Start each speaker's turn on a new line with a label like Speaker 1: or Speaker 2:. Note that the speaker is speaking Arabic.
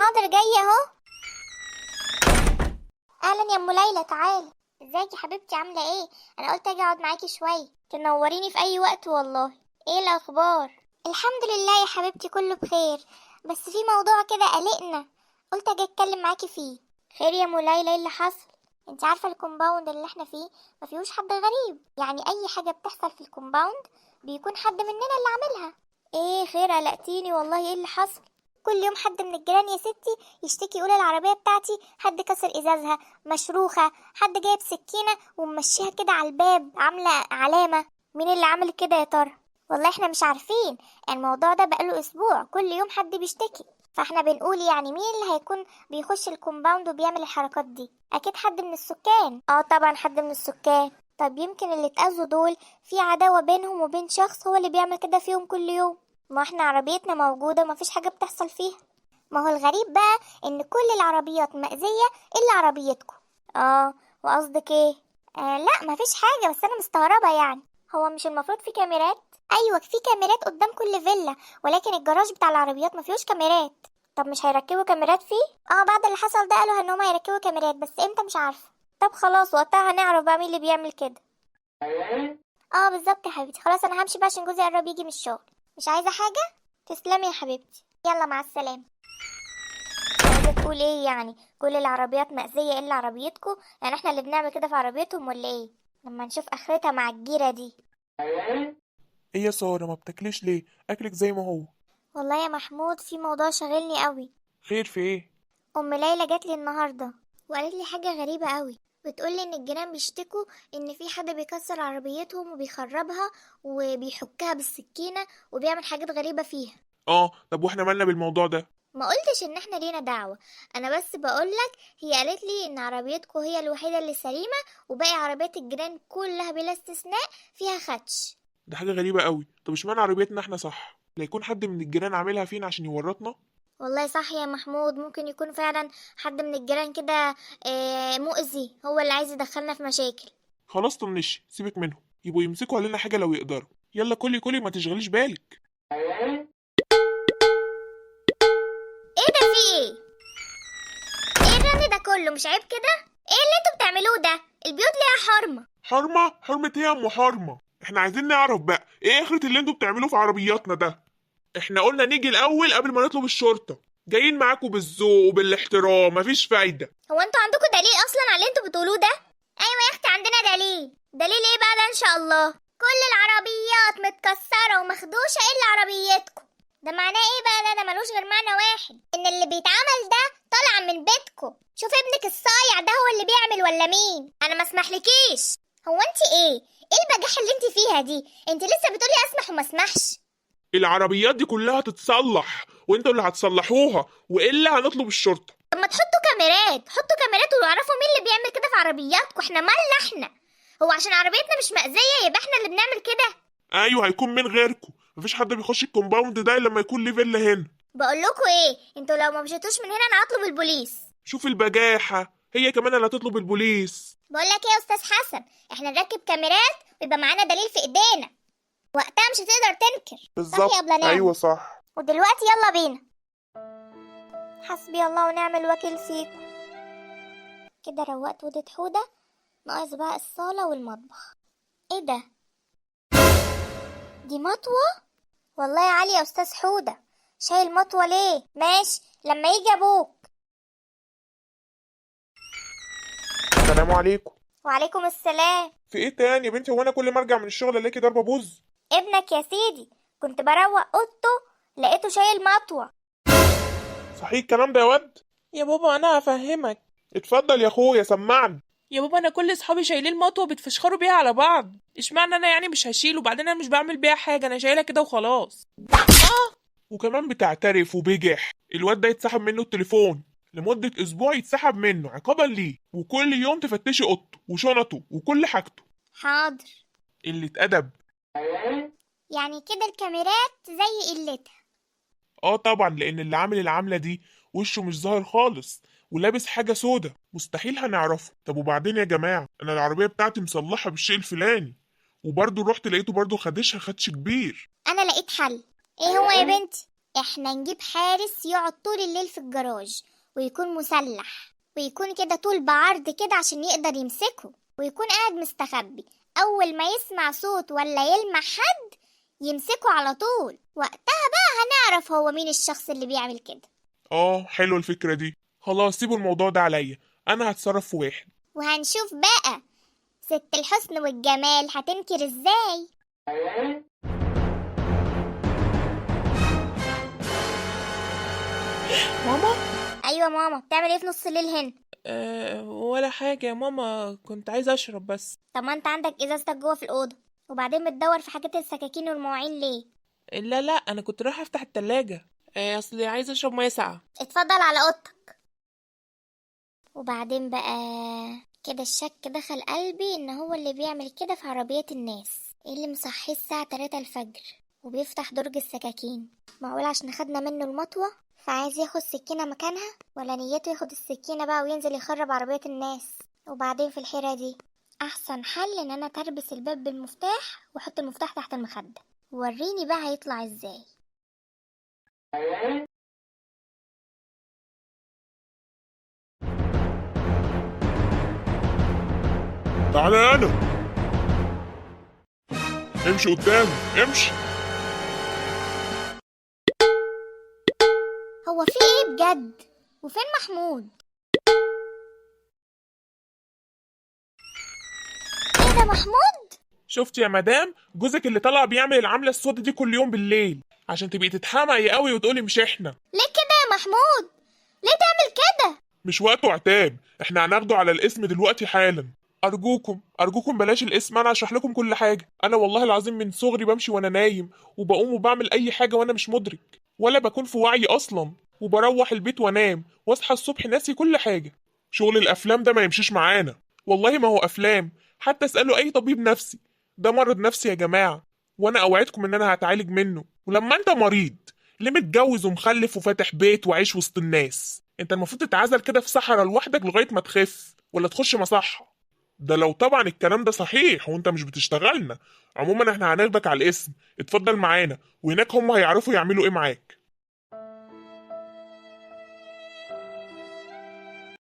Speaker 1: حاضر جايه اهو. اهلا يا ام ليلى، تعالي. ازيك يا حبيبتي، عامله ايه؟ انا قلت اجي اقعد معاكي شويه، تنوريني في اي وقت والله. ايه الاخبار؟ الحمد لله يا حبيبتي، كله بخير. بس في موضوع كده قلقنا، قلت اجي اتكلم معاكي فيه. خير يا ام ليلى، ايه اللي حصل؟ انت عارفه الكومباوند اللي احنا فيه ما فيهوش حد غريب، يعني اي حاجه بتحصل في الكومباوند بيكون حد مننا اللي عاملها. ايه خير؟ قلقتيني والله، ايه اللي حصل؟ كل يوم حد من الجيران يا ستي يشتكي، يقول العربيه بتاعتي حد كسر ازازها، مشروخه، حد جايب سكينه وممشيها كده على الباب عامله علامه. مين اللي عمل كده يا ترى؟ والله احنا مش عارفين، الموضوع ده بقاله اسبوع كل يوم حد بيشتكي. فاحنا بنقول يعني مين اللي هيكون بيخش الكومباوند وبيعمل الحركات دي؟ اكيد حد من السكان. اه طبعا حد من السكان. طب يمكن اللي اتأذوا دول في عداوة بينهم وبين شخص هو اللي بيعمل كده فيهم كل يوم. ما احنا عربيتنا موجودة ومفيش حاجة بتحصل فيها. ما هو الغريب بقى ان كل العربيات مأذية الا عربيتكم. اه، وقصدك ايه؟ لا مفيش حاجة، بس انا مستغربة يعني. هو مش المفروض في كاميرات؟ ايوه في كاميرات قدام كل فيلا، ولكن الجراج بتاع العربيات ما فيهوش كاميرات. طب مش هيركبوا كاميرات فيه؟ بعد اللي حصل ده قالوا ان هم هيركبوا كاميرات، بس امتى مش عارفه. طب خلاص، وقتها هنعرف بقى مين اللي بيعمل كده. اه بالظبط يا حبيبتي، خلاص انا همشي بقى عشان جوزي قرب يجي من الشغل. مش عايزه حاجه؟ تسلمي يا حبيبتي، يلا مع السلامه. عايزه تقول ايه يعني؟ كل العربيات مأذيه الا عربيتكم؟ يعني احنا اللي بنعمل كده في عربيتهم ولا ايه؟ لما نشوف اخرتها مع الجيره دي.
Speaker 2: ايه يا سارة، ما بتاكليش ليه؟ اكلك زي ما هو.
Speaker 1: والله يا محمود في موضوع شاغلني قوي.
Speaker 2: خير في ايه؟
Speaker 1: ام ليلى جات لي النهارده وقالت لي حاجه غريبه قوي. بتقولي ان الجيران بيشتكوا ان في حد بيكسر عربيتهم وبيخربها وبيحكها بالسكينه وبيعمل حاجات غريبه فيها.
Speaker 2: طب واحنا مالنا بالموضوع ده؟
Speaker 1: ما قلتش ان احنا لينا دعوه، انا بس بقولك. هي قالت لي ان عربيتكم هي الوحيده اللي سليمه، وباقي عربيات الجيران كلها بلا استثناء فيها خدش.
Speaker 2: ده حاجة غريبة قوي. طب اشمعنى عربيتنا احنا صح؟ لا يكون حد من الجيران عاملها فينا عشان يورطنا.
Speaker 1: والله صح يا محمود، ممكن يكون فعلا حد من الجيران كده مؤذي، هو اللي عايز يدخلنا في مشاكل.
Speaker 2: خلاص طنشي، سيبك منهم، يبقوا يمسكوا علينا حاجة لو يقدروا. يلا كلي كلي، ما تشغليش بالك.
Speaker 1: ايه ده؟ في ايه؟ ايه الرن ده كله؟ مش عيب كده؟ ايه اللي انتوا بتعملوه ده؟ البيوت ليها حرمة.
Speaker 2: حرمة؟ حرمة ايه يا ام حرمة؟ احنا عايزين نعرف بقى ايه اخرة اللي انتوا بتعملوه في عربياتنا ده. احنا قلنا نيجي الاول قبل ما نطلب الشرطة. جايين معاكم بالذوق وبالاحترام، مفيش فايدة.
Speaker 1: هو انتوا عندكم دليل اصلا على اللي انتوا بتقولوه ده؟ ايوه يا اختي عندنا دليل. دليل ايه بقى ده ان شاء الله؟ كل العربيات متكسرة ومخدوشة الا عربيتكم. ده معناه ايه بقى؟ ده ملوش غير معنى واحد، ان اللي بيتعمل ده طالع من بيتكم. شوف ابنك الصايع ده هو اللي بيعمل ولا مين؟ انا ما اسمحلكيش. هو انت ايه البجاحة اللي انت فيها دي؟ انت لسه بتقولي اسمح وما اسمحش.
Speaker 2: العربيات دي كلها تتصلح، وانتوا اللي هتصلحوها، والا هنطلب الشرطة.
Speaker 1: طب ما تحطوا كاميرات، حطوا كاميرات ويعرفوا مين اللي بيعمل كده في عربياتكم. احنا مالنا احنا؟ هو عشان عربيتنا مش مأذية يبقى احنا اللي بنعمل كده؟
Speaker 2: ايوه، هيكون من غيركم. مفيش حد بيخش الكومباوند ده الا لما يكون ليه فيلا هنا.
Speaker 1: بقول لكم ايه، انتوا لو ما مشيتوش من هنا انا هطلب البوليس.
Speaker 2: شوف البجاحة، هي كمان اللي هتطلب البوليس.
Speaker 1: بقول لك ايه يا استاذ حسن، احنا نركب كاميرات ويبقى معانا دليل في ايدينا، وقتها مش هتقدر تنكر. صح يا ابله نعمة؟
Speaker 2: ايوه صح.
Speaker 1: ودلوقتي يلا بينا. حسبي الله ونعم الوكيل فيكم. كده روقت وديت حودة، ناقص بقى الصالة والمطبخ. ايه ده؟ دي مطوة؟ والله يا علي يا استاذ حودة، شايل مطوة ليه؟ ماشي لما يجي ابوك.
Speaker 2: السلام عليكم.
Speaker 1: وعليكم السلام.
Speaker 2: في ايه تاني يا بنتي؟ هو انا كل ما ارجع من الشغل الاقي ضربة بوز؟
Speaker 1: ابنك يا سيدي، كنت بروق اوضته لقيته شايل مطوة.
Speaker 2: صحيح الكلام ده يا واد؟
Speaker 3: يا بابا انا هفهمك.
Speaker 2: اتفضل يا اخويا سمعني.
Speaker 3: يا بابا انا كل اصحابي شايلين مطوه بيتفشخروا بيها على بعض، اشمعنى انا يعني مش هشيله؟ وبعدين انا مش بعمل بيها حاجه، انا شايلها كده وخلاص.
Speaker 2: وكمان بتعترف وبجح. الواد ده يتسحب منه التليفون لمدة اسبوع، يتسحب منه عقابا ليه، وكل يوم تفتشي اوضته وشنطه وكل حاجته.
Speaker 1: حاضر.
Speaker 2: قلة ادب.
Speaker 1: يعني كده الكاميرات زي قلتها؟
Speaker 2: اه طبعا، لان اللي عامل العملة دي وشه مش ظاهر خالص، ولابس حاجة سودا، مستحيل هنعرفه. طب وبعدين يا جماعة، انا العربية بتاعتي مصلحة بالشيء الفلاني، وبرضه رحت لقيته برضه خدش كبير.
Speaker 1: انا لقيت حل. ايه هو يا بنتي؟ احنا نجيب حارس يقعد طول الليل في الجراج، ويكون مسلح، ويكون كده طول بعرض كده عشان يقدر يمسكه، ويكون قاعد مستخبي. اول ما يسمع صوت ولا يلمح حد يمسكه على طول. وقتها بقى هنعرف هو مين الشخص اللي بيعمل كده.
Speaker 2: حلوه الفكره دي. خلاص سيبوا الموضوع ده عليا، انا هتصرف في واحد.
Speaker 1: وهنشوف بقى ست الحسن والجمال هتنكر ازاي.
Speaker 3: ماما؟
Speaker 1: ايوه ماما، بتعمل ايه في نص الليل هنا؟
Speaker 3: ولا حاجة يا ماما، كنت عايزة اشرب بس.
Speaker 1: طب ما انت عندك ازازتك جوه في الاوضه، وبعدين بتدور في حاجات السكاكين والمواعين ليه؟
Speaker 3: لا لا، انا كنت رايحة افتح التلاجة. اصلي عايزة اشرب مية ساقعة.
Speaker 1: اتفضل على اوضتك. وبعدين بقى كده الشك دخل قلبي ان هو اللي بيعمل كده في عربيات الناس. ايه اللي مصحيه الساعه 3 الفجر وبيفتح درج السكاكين؟ معقول عشان خدنا منه المطوه فعايز ياخد سكينه مكانها، ولا نيته ياخد السكينه بقى وينزل يخرب عربيات الناس؟ وبعدين في الحيره دي احسن حل ان انا تربس الباب بالمفتاح واحط المفتاح تحت المخده. وريني بقى هيطلع ازاي.
Speaker 2: تعالى انا. امشي قدامي، امشي.
Speaker 1: هو في ايه بجد؟ وفين محمود؟ ايه ده محمود؟
Speaker 2: شفت يا مدام جوزك اللي طلع بيعمل العمله السودة دي كل يوم بالليل عشان تبقي تتحمقي قوي وتقولي مش احنا.
Speaker 1: ليه كده يا محمود؟ ليه تعمل كده؟
Speaker 2: مش وقته عتاب، احنا هناخده على الاسم دلوقتي حالا. ارجوكم بلاش الاسم، انا هشرح لكم كل حاجه. انا والله العظيم من صغري بمشي وانا نايم، وبقوم وبعمل اي حاجه وانا مش مدرك، ولا بكون في وعي اصلا، وبروح البيت وانام واصحى الصبح ناسي كل حاجه. شغل الافلام ده ما يمشيش معانا، والله ما هو افلام. حتى اسالوا اي طبيب نفسي، ده مرض نفسي يا جماعه، وانا اوعدكم ان انا هتعالج منه. ولما انت مريض ليه متجوز ومخلف وفاتح بيت وعايش وسط الناس؟ انت المفروض تتعزل كده في صحراء لوحدك لغايه ما تخف، ولا تخش مصحه. ده لو طبعا الكلام ده صحيح وانت مش بتشتغلنا. عموما احنا هناخدك على الاسم، اتفضل معانا، وهناك هم هيعرفوا يعملوا ايه معاك.